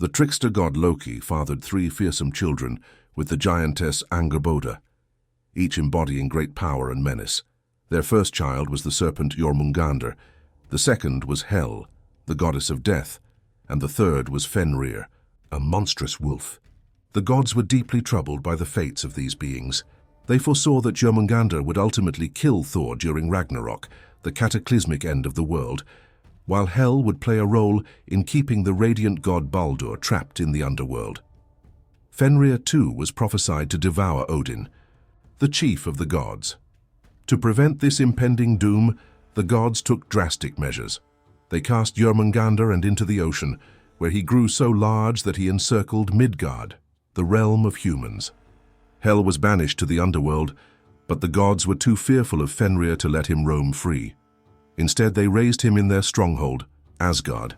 The trickster god Loki fathered 3 fearsome children with the giantess Angrboda, each embodying great power and menace. Their first child was the serpent Jörmungandr, the second was Hel, the goddess of death, and the third was Fenrir, a monstrous wolf. The gods were deeply troubled by the fates of these beings. They foresaw that Jörmungandr would ultimately kill Thor during Ragnarok, the cataclysmic end of the world, while Hel would play a role in keeping the radiant god Baldur trapped in the underworld. Fenrir too was prophesied to devour Odin, the chief of the gods. To prevent this impending doom, the gods took drastic measures. They cast Jörmungandr into the ocean, where he grew so large that he encircled Midgard, the realm of humans. Hel was banished to the underworld, but the gods were too fearful of Fenrir to let him roam free. Instead, they raised him in their stronghold, Asgard.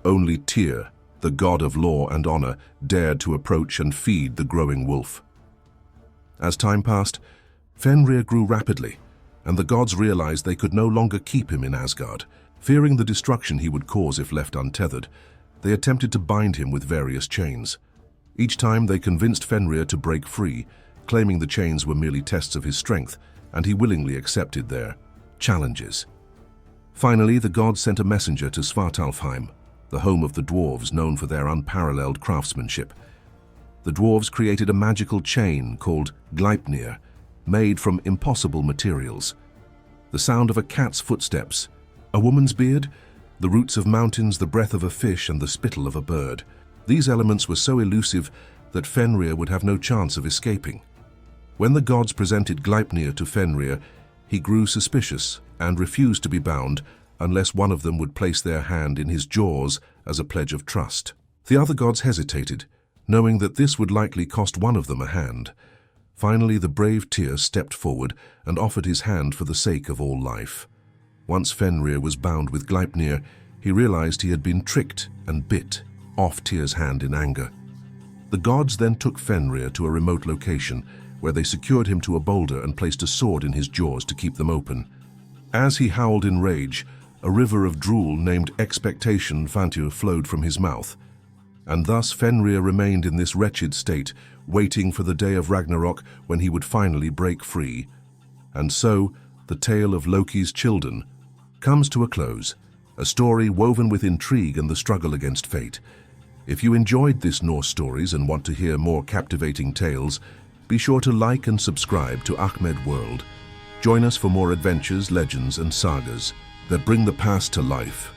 Only Tyr, the god of law and honor, dared to approach and feed the growing wolf. As time passed, Fenrir grew rapidly, and the gods realized they could no longer keep him in Asgard. Fearing the destruction he would cause if left untethered, they attempted to bind him with various chains. Each time they convinced Fenrir to break free, claiming the chains were merely tests of his strength, and he willingly accepted their challenges. Finally, the gods sent a messenger to Svartalfheim, the home of the dwarves known for their unparalleled craftsmanship. The dwarves created a magical chain called Gleipnir, made from impossible materials. The sound of a cat's footsteps, a woman's beard, the roots of mountains, the breath of a fish, and the spittle of a bird. These elements were so elusive that Fenrir would have no chance of escaping. When the gods presented Gleipnir to Fenrir, he grew suspicious and refused to be bound unless one of them would place their hand in his jaws as a pledge of trust. The other gods hesitated, knowing that this would likely cost one of them a hand. Finally, the brave Tyr stepped forward and offered his hand for the sake of all life. Once Fenrir was bound with Gleipnir, he realized he had been tricked and bit off Tyr's hand in anger. The gods then took Fenrir to a remote location where they secured him to a boulder and placed a sword in his jaws to keep them open. As he howled in rage, a river of drool named Expectation Fantur flowed from his mouth, and thus Fenrir remained in this wretched state, waiting for the day of Ragnarok when he would finally break free. And so, the tale of Loki's children comes to a close, a story woven with intrigue and the struggle against fate. If you enjoyed this Norse stories and want to hear more captivating tales, be sure to like and subscribe to Ahmed World. Join us for more adventures, legends, and sagas that bring the past to life.